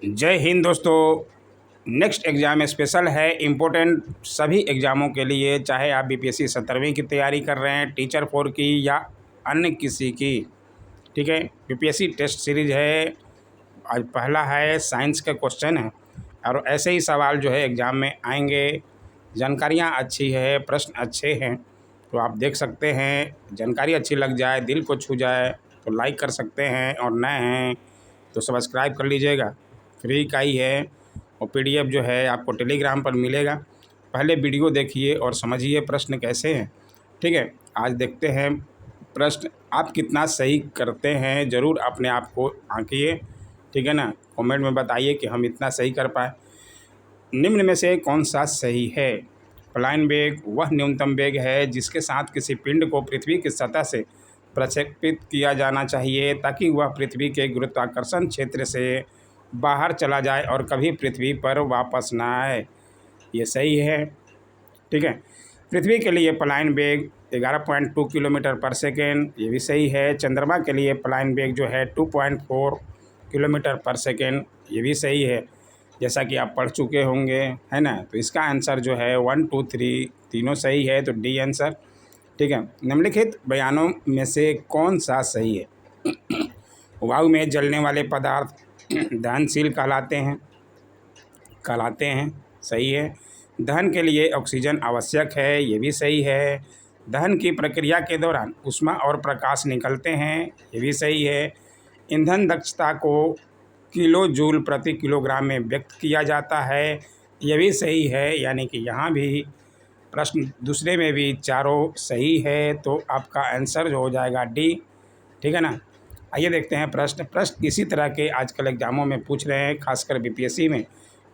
जय हिंद दोस्तों। Next exam special है, इम्पोर्टेंट सभी एग्ज़ामों के लिए, चाहे आप बीपीएससी 17वीं की तैयारी कर रहे हैं, टीचर 4 की या अन्य किसी की। ठीक है, बीपीएससी टेस्ट सीरीज है। आज पहला है, साइंस का क्वेश्चन है और ऐसे ही सवाल जो है एग्ज़ाम में आएंगे। जानकारियाँ अच्छी है, प्रश्न अच्छे हैं, तो आप देख सकते हैं। जानकारी अच्छी लग जाए, दिल को छू जाए तो लाइक कर सकते हैं, और नए हैं तो सब्सक्राइब कर लीजिएगा। फ्री का ही है, और पीडीएफ जो है आपको टेलीग्राम पर मिलेगा। पहले वीडियो देखिए और समझिए प्रश्न कैसे हैं। ठीक है, आज देखते हैं प्रश्न। आप कितना सही करते हैं ज़रूर अपने आप को आंकिए, ठीक है ना। कमेंट में बताइए कि हम इतना सही कर पाए। निम्न में से कौन सा सही है? फ्लाइन वेग वह न्यूनतम वेग है जिसके साथ किसी पिंड को पृथ्वी की सतह से प्रक्षेपित किया जाना चाहिए ताकि वह पृथ्वी के गुरुत्वाकर्षण क्षेत्र से बाहर चला जाए और कभी पृथ्वी पर वापस ना आए। ये सही है, ठीक है। पृथ्वी के लिए फ्लाइन वेग 11.2 किलोमीटर पर सेकेंड, ये भी सही है। चंद्रमा के लिए फ्लाइन वेग जो है 2.4 किलोमीटर पर सेकेंड, ये भी सही है, जैसा कि आप पढ़ चुके होंगे, है ना। तो इसका आंसर जो है 1, 2, 3 तीनों सही है, तो डी आंसर, ठीक है। निम्नलिखित बयानों में से कौन सा सही है? वायु में जलने वाले पदार्थ दहनशील कहलाते हैं, सही है। दहन के लिए ऑक्सीजन आवश्यक है, ये भी सही है। दहन की प्रक्रिया के दौरान ऊष्मा और प्रकाश निकलते हैं, ये भी सही है। ईंधन दक्षता को किलो जूल प्रति किलोग्राम में व्यक्त किया जाता है, ये भी सही है। यानी कि यहाँ भी प्रश्न दूसरे में भी चारों सही है, तो आपका आंसर जो हो जाएगा डी, ठीक है ना। आइए देखते हैं प्रश्न इसी तरह के आजकल एग्जामों में पूछ रहे हैं, खासकर बीपीएससी में।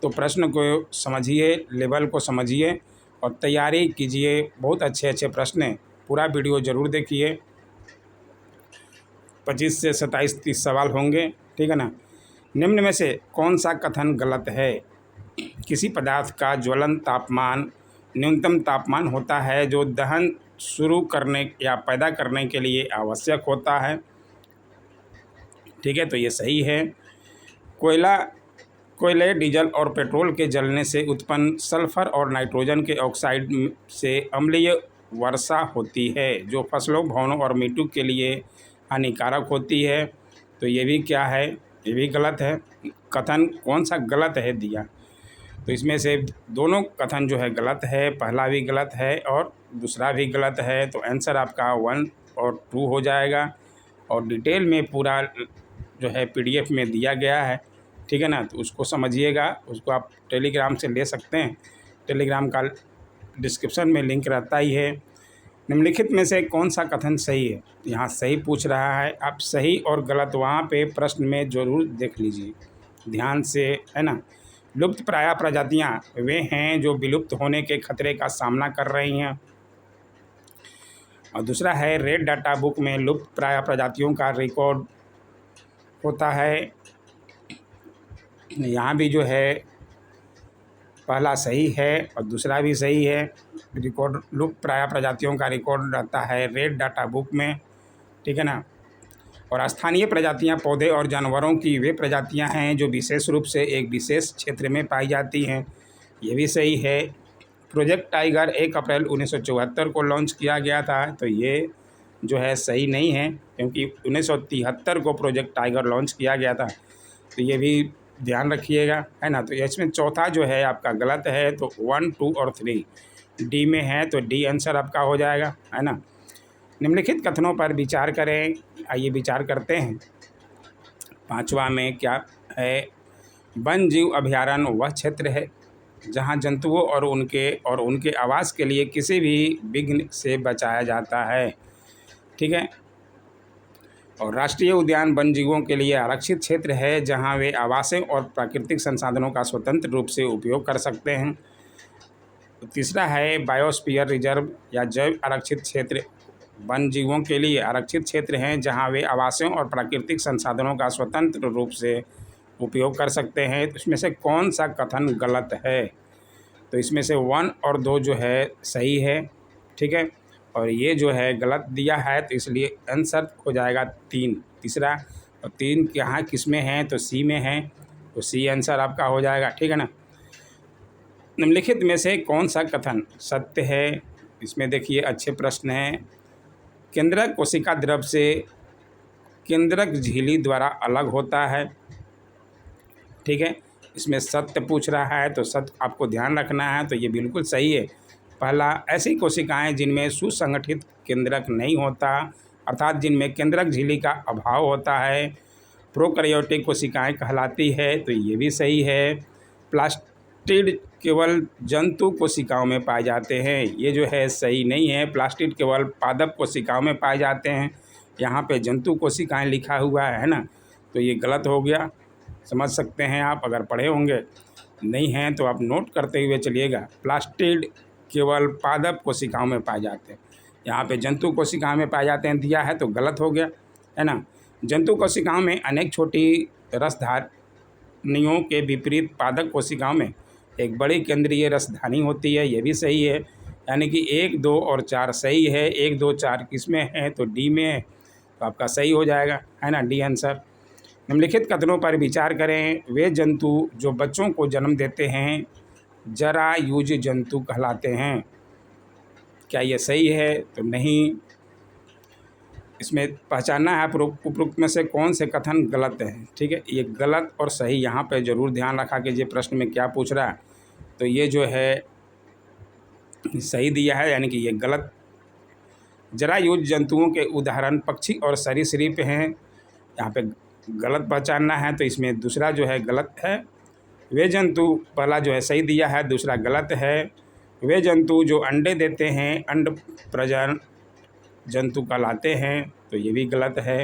तो प्रश्न को समझिए, लेवल को समझिए और तैयारी कीजिए। बहुत अच्छे अच्छे प्रश्न हैं, पूरा वीडियो ज़रूर देखिए। 25 से 27 30 सवाल होंगे, ठीक है ना। निम्न में से कौन सा कथन गलत है? किसी पदार्थ का ज्वलन तापमान न्यूनतम तापमान होता है जो दहन शुरू करने या पैदा करने के लिए आवश्यक होता है, ठीक है, तो ये सही है। कोयले, डीजल और पेट्रोल के जलने से उत्पन्न सल्फर और नाइट्रोजन के ऑक्साइड से अम्लीय वर्षा होती है जो फसलों, भवनों और मिट्टी के लिए हानिकारक होती है। तो ये भी क्या है? ये भी गलत है। कथन कौन सा गलत है दिया, तो इसमें से दोनों कथन जो है गलत है। पहला भी गलत है और दूसरा भी गलत है, तो आंसर आपका 1 और 2 हो जाएगा। और डिटेल में पूरा जो है पीडीएफ में दिया गया है, ठीक है ना। तो उसको समझिएगा, उसको आप टेलीग्राम से ले सकते हैं। टेलीग्राम का डिस्क्रिप्शन में लिंक रहता ही है। निम्नलिखित में से कौन सा कथन सही है? यहाँ सही पूछ रहा है, आप सही और गलत वहाँ पे प्रश्न में ज़रूर देख लीजिए ध्यान से, है ना। लुप्त प्राय प्रजातियाँ वे हैं जो विलुप्त होने के खतरे का सामना कर रही हैं। और दूसरा है, रेड डाटा बुक में लुप्त प्राय प्रजातियों का रिकॉर्ड होता है। यहाँ भी जो है पहला सही है और दूसरा भी सही है। रिकॉर्ड लुप्त प्राय प्रजातियों का रिकॉर्ड रहता है रेड डाटा बुक में, ठीक है ना। और स्थानीय प्रजातियाँ पौधे और जानवरों की वे प्रजातियाँ हैं जो विशेष रूप से एक विशेष क्षेत्र में पाई जाती हैं, ये भी सही है। प्रोजेक्ट टाइगर 1 अप्रैल 1974 को लॉन्च किया गया था, तो ये जो है सही नहीं है, क्योंकि 1973 को प्रोजेक्ट टाइगर लॉन्च किया गया था, तो ये भी ध्यान रखिएगा, है ना। तो इसमें चौथा जो है आपका गलत है, तो 1, 2 और 3 डी में है, तो डी आंसर आपका हो जाएगा, है ना। निम्नलिखित कथनों पर विचार करें। आइए विचार करते हैं। 5वां में क्या है? वन जीव अभयारण्य वह क्षेत्र है जहां जंतुओं और उनके आवास के लिए किसी भी विघ्न से बचाया जाता है, ठीक है। और राष्ट्रीय उद्यान वन जीवों के लिए आरक्षित क्षेत्र है जहां वे आवासें और प्राकृतिक संसाधनों का स्वतंत्र रूप से उपयोग कर सकते हैं। तीसरा है, बायोस्फीयर रिजर्व या जैव आरक्षित क्षेत्र वन जीवों के लिए आरक्षित क्षेत्र हैं जहां वे आवासों और प्राकृतिक संसाधनों का स्वतंत्र रूप से उपयोग कर सकते हैं। तो इसमें से कौन सा कथन गलत है? तो इसमें से 1 और 2 जो है सही है, ठीक है। और ये जो है गलत दिया है, तो इसलिए आंसर हो जाएगा 3, तीसरा। और 3 यहाँ किस में है? तो सी में है। तो सी आंसर आपका हो जाएगा, ठीक है ना। निम्नलिखित में से कौन सा कथन सत्य है? इसमें देखिए अच्छे प्रश्न हैं। केंद्रक कोशिका द्रव से केंद्रक झिल्ली द्वारा अलग होता है, ठीक है। इसमें सत्य पूछ रहा है तो सत्य आपको ध्यान रखना है, तो ये बिल्कुल सही है। पहला, ऐसी कोशिकाएं जिनमें सुसंगठित केंद्रक नहीं होता, अर्थात जिनमें केंद्रक झिल्ली का अभाव होता है, प्रोकैरियोटिक कोशिकाएं कहलाती है, तो ये भी सही है। प्लास्टिड केवल जंतु कोशिकाओं में पाए जाते हैं, ये जो है सही नहीं है। प्लास्टिड केवल पादप कोशिकाओं में पाए जाते हैं, यहाँ पे जंतु कोशिकाएं लिखा हुआ है ना, तो ये गलत हो गया। समझ सकते हैं आप, अगर पढ़े होंगे, नहीं हैं तो आप नोट करते हुए चलिएगा। प्लास्टिड केवल पादप कोशिकाओं में पाए जाते हैं, यहाँ पे जंतु कोशिकाओं में पाए जाते हैं दिया है, तो गलत हो गया, है ना। जंतु कोशिकाओं में अनेक छोटी रसधानियों के विपरीत पादप कोशिकाओं में एक बड़ी केंद्रीय रसधानी होती है, ये भी सही है। यानी कि 1, 2 और 4 सही है। 1, 2, 4 किस में है? तो डी में है, तो आपका सही हो जाएगा, है ना, डी आंसर। निम्नलिखित कथनों पर विचार करें। वे जंतु जो बच्चों को जन्म देते हैं जरायुज जंतु कहलाते हैं, क्या ये सही है? तो नहीं। इसमें पहचानना है उपरोक्त में से कौन से कथन गलत है, ठीक है। ये गलत और सही यहाँ पे ज़रूर ध्यान रखा कि ये प्रश्न में क्या पूछ रहा है, तो ये जो है सही दिया है, यानी कि ये गलत। जरायुज जंतुओं के उदाहरण पक्षी और सरीसृप हैं, यहाँ पे गलत पहचानना है, तो इसमें दूसरा जो है गलत है। वे जंतु, पहला जो है सही दिया है, दूसरा गलत है। वे जंतु जो अंडे देते हैं अंड प्रजनन जंतु कहलाते हैं, तो ये भी गलत है।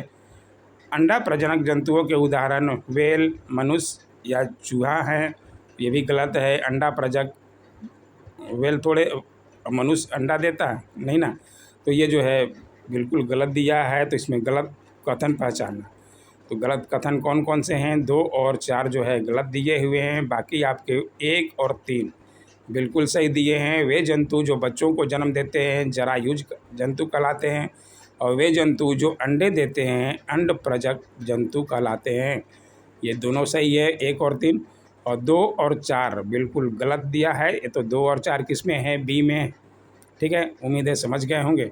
अंडा प्रजनक जंतुओं के उदाहरण व्हेल, मनुष्य या चूहा हैं, ये भी गलत है। अंडा प्रजक व्हेल थोड़े मनुष्य अंडा देता है, नहीं ना, तो ये जो है बिल्कुल गलत दिया है, तो इसमें गलत कथन पहचानना। तो गलत कथन कौन कौन से हैं? 2 और 4 जो है गलत दिए हुए हैं, बाकी आपके 1 और 3 बिल्कुल सही दिए हैं। वे जंतु जो बच्चों को जन्म देते हैं जरायुज जंतु कहलाते हैं, और वे जंतु जो अंडे देते हैं अंड प्रजक जंतु कहलाते हैं, ये दोनों सही है, 1 और 3। और 2 और 4 बिल्कुल गलत दिया है, ये तो 2 और 4 किस में है? बी में है, ठीक है। उम्मीद है समझ गए होंगे।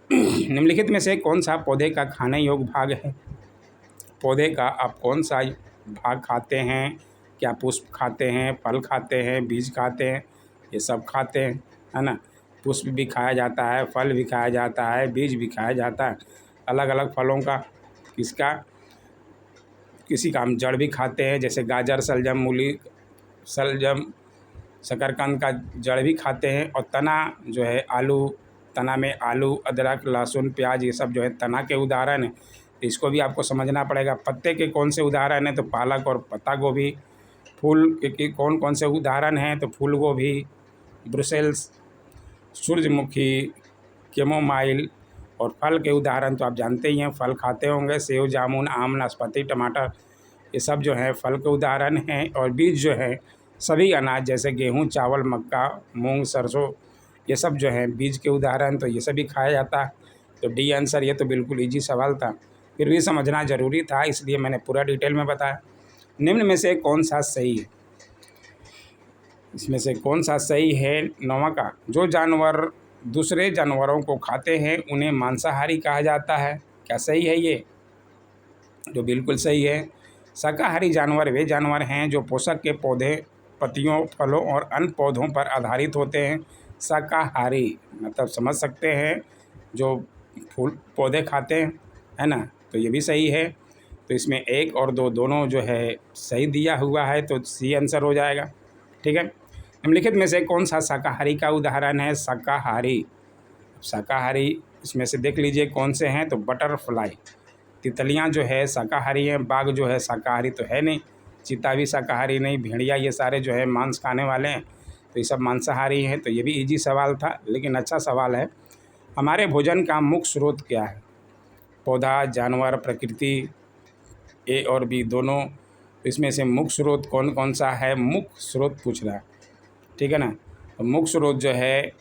निम्नलिखित में से कौन सा पौधे का खाने योग्य भाग है? पौधे का आप कौन सा भाग खाते हैं? क्या पुष्प खाते हैं, फल खाते हैं, बीज खाते हैं? ये सब खाते हैं, है ना। पुष्प भी खाया जाता है, फल भी खाया जाता है, बीज भी खाया जाता है, अलग अलग फलों का। किसी का हम जड़ भी खाते हैं, जैसे गाजर, शलजम, मूली, शलजम, शकरकंद का जड़ भी खाते हैं। और तना जो है आलू, तना में आलू, अदरक, लहसुन, प्याज, ये सब जो है तना के उदाहरण हैं, इसको भी आपको समझना पड़ेगा। पत्ते के कौन से उदाहरण हैं? तो पालक और पत्ता गोभी। फूल के कौन कौन से उदाहरण हैं? तो फूल गोभी, ब्रुसेल्स, सूरजमुखी, कैमोमाइल। और फल के उदाहरण तो आप जानते ही हैं, फल खाते होंगे, सेब, जामुन, आम, नाशपाती, टमाटर, ये सब जो है फल के उदाहरण हैं। और बीज जो है सभी अनाज जैसे गेहूँ, चावल, मक्का, मूंग, सरसों, ये सब जो है बीज के उदाहरण, तो ये सभी खाया जाता है। तो डी आंसर। ये तो बिल्कुल ईजी सवाल था, फिर भी समझना ज़रूरी था, इसलिए मैंने पूरा डिटेल में बताया। निम्न में से कौन सा सही है? इसमें से कौन सा सही है? 9वां का, जो जानवर दूसरे जानवरों को खाते हैं उन्हें मांसाहारी कहा जाता है, क्या सही है ये? जो बिल्कुल सही है। शाकाहारी जानवर वे जानवर हैं जो पोषक के पौधे, पत्तियों, फलों और अन्य पौधों पर आधारित होते हैं। शाकाहारी मतलब समझ सकते हैं, जो फूल पौधे खाते हैं, है ना, तो ये भी सही है। तो इसमें 1 और 2 दोनों जो है सही दिया हुआ है, तो सी आंसर हो जाएगा, ठीक है। निम्नलिखित में से कौन सा शाकाहारी का उदाहरण है? शाकाहारी, शाकाहारी इसमें से देख लीजिए कौन से हैं। तो बटरफ्लाई, तितलियां जो है शाकाहारी हैं, बाघ जो है शाकाहारी तो है नहीं, चीता भी शाकाहारी नहीं, भेड़िया, ये सारे जो है मांस खाने वाले हैं, तो ये सब मांसाहारी हैं। तो ये भी इजी सवाल था, लेकिन अच्छा सवाल है। हमारे भोजन का मुख्य स्रोत क्या है? पौधा, जानवर, प्रकृति, ए और बी दोनों। इसमें से मुख्य स्रोत कौन कौन सा है? मुख्य स्रोत पूछ रहा है, ठीक है ना। तो मुख्य स्रोत जो है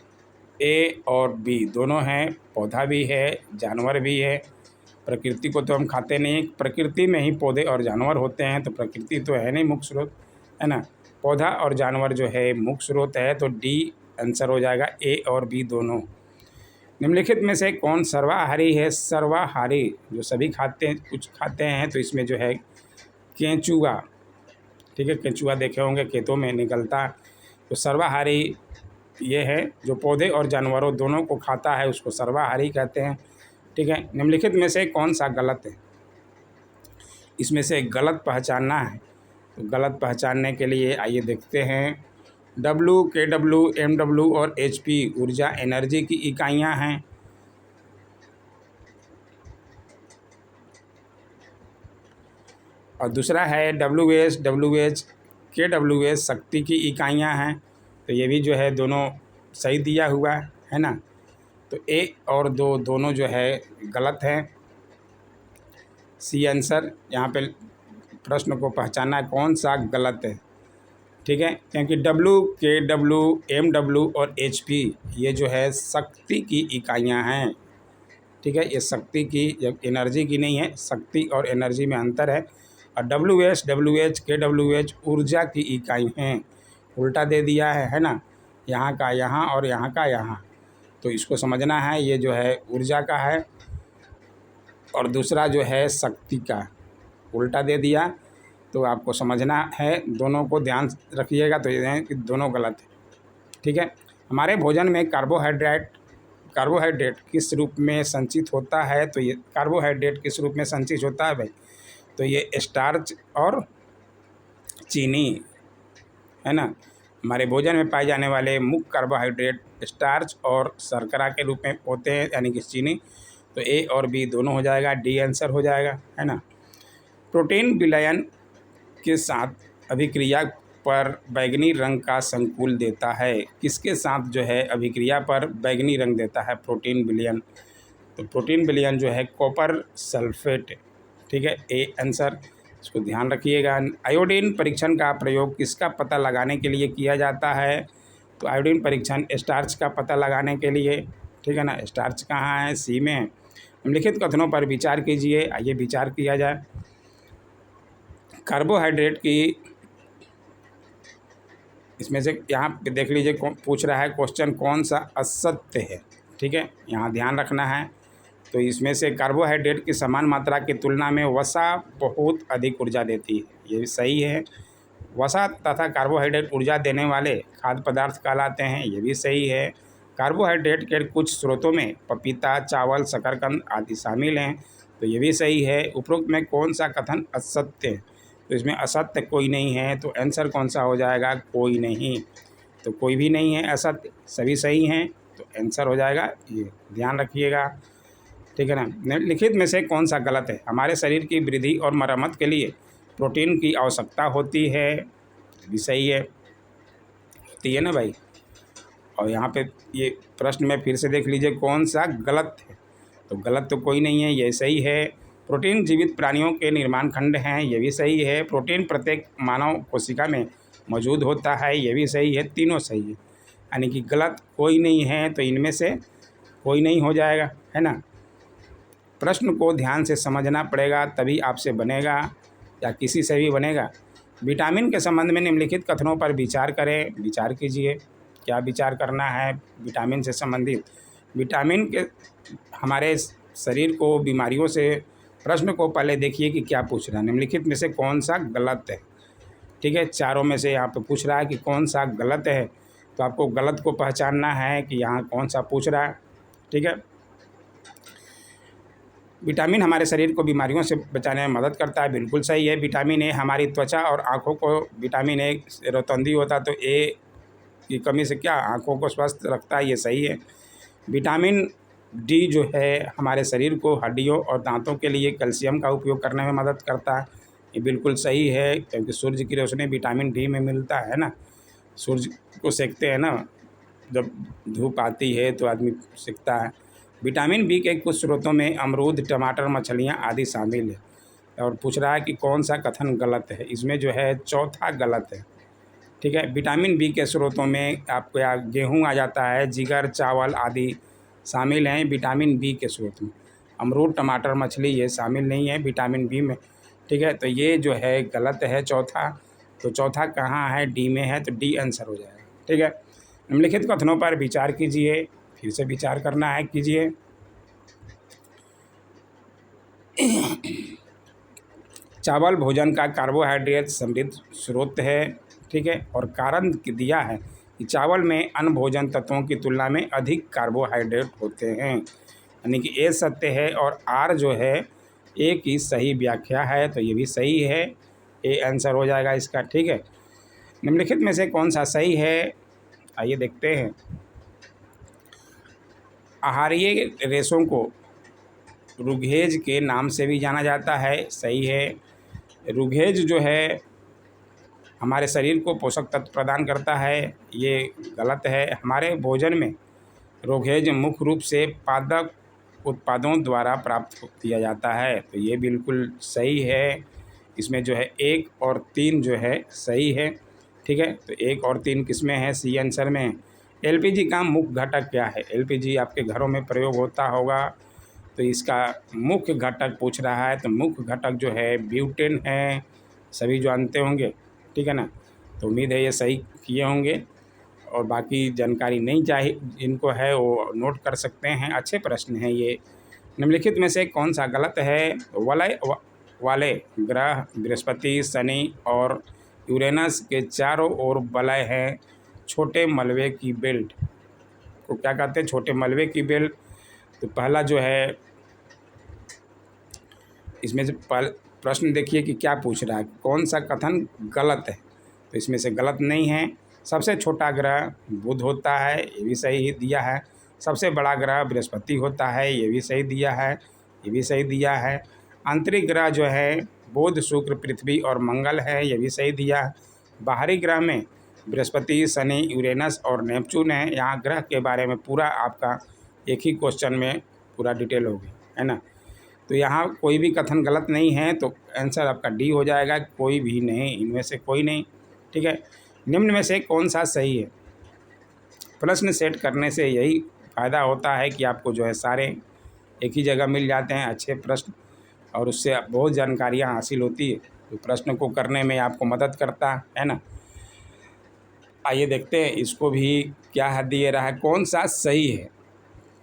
ए और बी दोनों हैं, पौधा भी है, जानवर भी है, प्रकृति को तो हम खाते नहीं, प्रकृति में ही पौधे और जानवर होते हैं, तो प्रकृति तो है नहीं मुख्य स्रोत, है ना। पौधा और जानवर जो है मुख्य स्रोत है, तो डी आंसर हो जाएगा, ए और बी दोनों। निम्नलिखित में से कौन सर्वाहारी है? सर्वाहारी जो सभी खाते हैं, कुछ खाते हैं, तो इसमें जो है केंचुआ, ठीक है, केंचुआ देखे होंगे खेतों में निकलता, तो सर्वाहारी ये है जो पौधे और जानवरों दोनों को खाता है, उसको सर्वाहारी कहते हैं, ठीक है। निम्नलिखित में से कौन सा गलत है? इसमें से गलत पहचानना है, तो गलत पहचानने के लिए आइए देखते हैं। डब्ल्यू, के डब्ल्यू, एम डब्ल्यू और एच पी ऊर्जा एनर्जी की इकाइयाँ हैं। और दूसरा है डब्ल्यू एच, के डब्ल्यू एच शक्ति की इकाइयाँ हैं, तो ये भी जो है दोनों सही दिया हुआ है ना। तो ए और दो दोनों जो है गलत हैं। सी आंसर, यहाँ पे प्रश्न को पहचानना है कौन सा गलत है, ठीक है, क्योंकि डब्ल्यू, के डब्ल्यू, एम डब्ल्यू और एच पी ये जो है शक्ति की इकाइयाँ हैं, ठीक है। ये शक्ति की, एनर्जी की नहीं है, शक्ति और एनर्जी में अंतर है। और डब्ल्यू एच, के डब्ल्यू एच ऊर्जा की इकाई हैं, उल्टा दे दिया है ना, यहाँ का यहाँ और यहाँ का यहाँ, तो इसको समझना है, ये जो है ऊर्जा का है और दूसरा जो है शक्ति का, उल्टा दे दिया, तो आपको समझना है, दोनों को ध्यान रखिएगा, तो ये कि दोनों गलत है, ठीक है। हमारे भोजन में कार्बोहाइड्रेट किस रूप में संचित होता है? तो ये कार्बोहाइड्रेट किस रूप में संचित होता है भाई? तो ये स्टार्च और चीनी, है ना। हमारे भोजन में पाए जाने वाले मुख्य कार्बोहाइड्रेट स्टार्च और शर्करा के रूप में होते हैं, यानी कि चीनी, तो ए और बी दोनों हो जाएगा, डी आंसर हो जाएगा, है ना। प्रोटीन विलयन के साथ अभिक्रिया पर बैंगनी रंग का संकुल देता है? किसके साथ जो है अभिक्रिया पर बैंगनी रंग देता है प्रोटीन विलयन? तो प्रोटीन विलयन जो है कॉपर सल्फेट, ठीक है, ए आंसर, इसको ध्यान रखिएगा। आयोडीन परीक्षण का प्रयोग किसका पता लगाने के लिए किया जाता है? तो आयोडीन परीक्षण स्टार्च का पता लगाने के लिए, ठीक है ना। स्टार्च कहाँ है? सी में है। निम्नलिखित कथनों पर विचार कीजिए, आइए विचार किया जाए। कार्बोहाइड्रेट की, इसमें से यहाँ पे देख लीजिए पूछ रहा है क्वेश्चन, कौन सा असत्य है, ठीक है, यहाँ ध्यान रखना है। तो इसमें से कार्बोहाइड्रेट की समान मात्रा की तुलना में वसा बहुत अधिक ऊर्जा देती है, ये भी सही है। वसा तथा कार्बोहाइड्रेट ऊर्जा देने वाले खाद्य पदार्थ कहलाते हैं, ये भी सही है। कार्बोहाइड्रेट के कुछ स्रोतों में पपीता, चावल, शकरकंद आदि शामिल हैं, तो ये भी सही है। उपरोक्त में कौन सा कथन असत्य है? तो इसमें असत्य कोई नहीं है, तो आंसर कौन सा हो जाएगा? कोई नहीं, तो कोई भी नहीं है असत्य, सभी सही हैं, तो आंसर हो जाएगा ये, ध्यान रखिएगा, ठीक है ना। निम्नलिखित में से कौन सा गलत है? हमारे शरीर की वृद्धि और मरम्मत के लिए प्रोटीन की आवश्यकता होती है, ये भी सही है, होती है ना भाई। और यहाँ पे ये प्रश्न में फिर से देख लीजिए कौन सा गलत है, तो गलत तो कोई नहीं है, ये सही है। प्रोटीन जीवित प्राणियों के निर्माण खंड हैं, ये भी सही है। प्रोटीन प्रत्येक मानव कोशिका में मौजूद होता है, ये भी सही है, तीनों सही है, यानी कि गलत कोई नहीं है, तो इनमें से कोई नहीं हो जाएगा, है ना। प्रश्न को ध्यान से समझना पड़ेगा, तभी आपसे बनेगा या किसी से भी बनेगा। विटामिन के संबंध में निम्नलिखित कथनों पर विचार करें, विचार कीजिए, क्या विचार करना है विटामिन से संबंधित। विटामिन के हमारे शरीर को बीमारियों से, प्रश्न को पहले देखिए कि क्या पूछ रहा है, निम्नलिखित में से कौन सा गलत है, ठीक है, चारों में से यहाँ पे पूछ रहा है कि कौन सा गलत है, तो आपको गलत को पहचानना है कि यहाँ कौन सा पूछ रहा है, ठीक है। विटामिन हमारे शरीर को बीमारियों से बचाने में मदद करता है, बिल्कुल सही है। विटामिन ए हमारी त्वचा और आँखों को, विटामिन ए रोतंदी होता है, तो ए की कमी से क्या आँखों को स्वस्थ रखता है, ये सही है। विटामिन डी जो है हमारे शरीर को हड्डियों और दांतों के लिए कैल्शियम का उपयोग करने में मदद करता है, ये बिल्कुल सही है, क्योंकि सूर्य की रोशनी विटामिन डी में मिलता है ना, सूर्य को सेकते हैं ना, जब धूप आती है तो आदमी सेकता है। विटामिन बी के कुछ स्रोतों में अमरूद, टमाटर, मछलियाँ आदि शामिल है, और पूछ रहा है कि कौन सा कथन गलत है, इसमें जो है चौथा गलत है, ठीक है। विटामिन बी के स्रोतों में आपको गेहूँ आ जाता है, जिगर, चावल आदि शामिल हैं विटामिन बी के स्रोत में, अमरूद, टमाटर, मछली ये शामिल नहीं है विटामिन बी में, ठीक है। तो ये जो है गलत है चौथा। तो चौथा कहाँ है? डी में है, तो डी आंसर हो जाएगा, ठीक है। निम्नलिखित कथनों पर विचार कीजिए, फिर से विचार करना है, कीजिए। चावल भोजन का कार्बोहाइड्रेट समृद्ध स्रोत है, ठीक है, और कारण दिया है कि चावल में अन्य भोजन तत्वों की तुलना में अधिक कार्बोहाइड्रेट होते हैं, यानी कि ए सत्य है और आर जो है ए की सही व्याख्या है, तो ये भी सही है, ए आंसर हो जाएगा इसका, ठीक है। निम्नलिखित में से कौन सा सही है? आइए देखते हैं। आहारीय रेशों को रुगेज के नाम से भी जाना जाता है, सही है। रुगेज जो है हमारे शरीर को पोषक तत्व प्रदान करता है, ये गलत है। हमारे भोजन में रुगेज मुख्य रूप से पादप उत्पादों द्वारा प्राप्त किया जाता है, तो ये बिल्कुल सही है। इसमें जो है 1 और 3 जो है सही है, ठीक है। तो 1 और 3 किसमें है? सी आंसर में। एलपीजी का मुख्य घटक क्या है? एलपीजी आपके घरों में प्रयोग होता होगा, तो इसका मुख्य घटक पूछ रहा है, तो मुख्य घटक जो है ब्यूटेन है, सभी जानते होंगे, ठीक है ना। तो उम्मीद है ये सही किए होंगे, और बाकी जानकारी नहीं चाहिए जिनको है वो नोट कर सकते हैं। अच्छे प्रश्न हैं ये। निम्नलिखित में से कौन सा गलत है? वलय वाले ग्रह बृहस्पति, शनि और यूरेनस के चारों ओर वलय है। छोटे मलबे की बेल्ट को क्या कहते हैं? छोटे मलबे की बेल्ट। तो पहला जो है इसमें से प्रश्न देखिए कि क्या पूछ रहा है, कौन सा कथन गलत है? तो इसमें से गलत नहीं है। सबसे छोटा ग्रह बुध होता है, ये भी सही दिया है। सबसे बड़ा ग्रह बृहस्पति होता है, ये भी सही दिया है, ये भी सही दिया है। आंतरिक ग्रह जो है बुध, शुक्र, पृथ्वी और मंगल है, ये भी सही दिया है। बाहरी ग्रह में बृहस्पति, शनि, यूरेनस और नेपच्यून है। यहाँ ग्रह के बारे में पूरा आपका एक ही क्वेश्चन में पूरा डिटेल होगी, है ना। तो यहाँ कोई भी कथन गलत नहीं है, तो आंसर आपका डी हो जाएगा, कोई भी नहीं, इनमें से कोई नहीं, ठीक है। निम्न में से कौन सा सही है? प्रश्न सेट करने से यही फ़ायदा होता है कि आपको जो है सारे एक ही जगह मिल जाते हैं अच्छे प्रश्न, और उससे बहुत जानकारियाँ हासिल होती है, तो प्रश्न को करने में आपको मदद करता है ना। आइए देखते हैं इसको भी क्या है दिए रहा है, कौन सा सही है।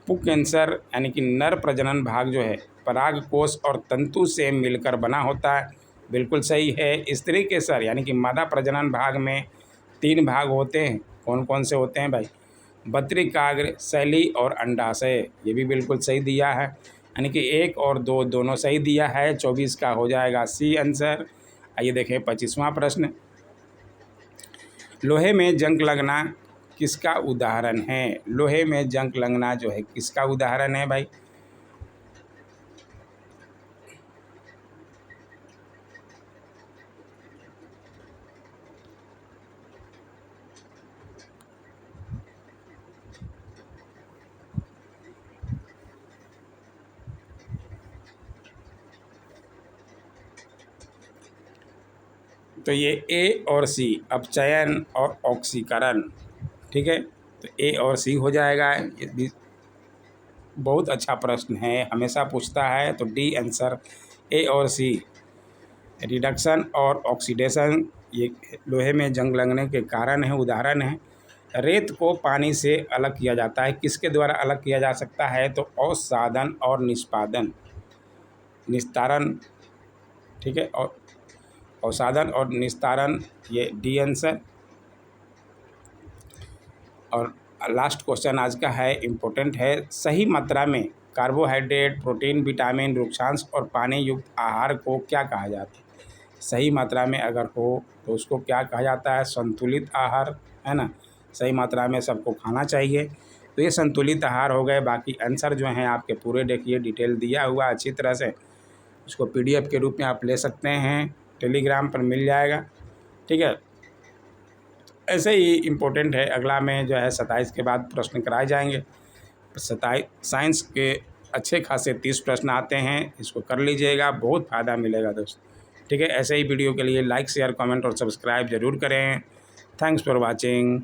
पुक कैंसर यानी कि नर प्रजनन भाग जो है पराग कोष और तंतु से मिलकर बना होता है, बिल्कुल सही है। स्त्री केसर यानी कि मादा प्रजनन भाग में 3 भाग होते हैं, कौन कौन से होते हैं भाई? बत्रिकाग्र, शैली और अंडाशय, ये भी बिल्कुल सही दिया है, यानी कि 1 और 2 दोनों सही दिया है। 24 का हो जाएगा सी आंसर। आइए देखें 25वां प्रश्न। लोहे में जंग लगना किसका उदाहरण है? लोहे में जंग लगना जो है किसका उदाहरण है भाई? तो ये ए और सी, अपचयन और ऑक्सीकरण, ठीक है। तो ए और सी हो जाएगा। ये भी बहुत अच्छा प्रश्न है, हमेशा पूछता है, तो डी आंसर ए और सी। रिडक्शन और ऑक्सीडेशन ये लोहे में जंग लगने के कारण है, उदाहरण है। रेत को पानी से अलग किया जाता है, किसके द्वारा अलग किया जा सकता है? तो अवसादन और निस्तारण, ठीक है। और अवसादन और निस्तारण, ये डी आंसर। और लास्ट क्वेश्चन आज का है, इम्पोर्टेंट है। सही मात्रा में कार्बोहाइड्रेट, प्रोटीन, विटामिन, रुक्षांश और पानी युक्त आहार को क्या कहा जाता है? सही मात्रा में अगर हो तो उसको क्या कहा जाता है? संतुलित आहार, है ना। सही मात्रा में सबको खाना चाहिए, तो ये संतुलित आहार हो गए। बाकी आंसर जो हैं आपके पूरे देखिए, डिटेल दिया हुआ अच्छी तरह से, उसको पीडीएफ के रूप में आप ले सकते हैं, टेलीग्राम पर मिल जाएगा, ठीक है। ऐसे ही इम्पोर्टेंट है। अगला में जो है 27 के बाद प्रश्न कराए जाएंगे। 27 साइंस के अच्छे खासे 30 प्रश्न आते हैं, इसको कर लीजिएगा, बहुत फ़ायदा मिलेगा दोस्त, ठीक है। ऐसे ही वीडियो के लिए लाइक, शेयर, कमेंट और सब्सक्राइब ज़रूर करें। Thanks for watching.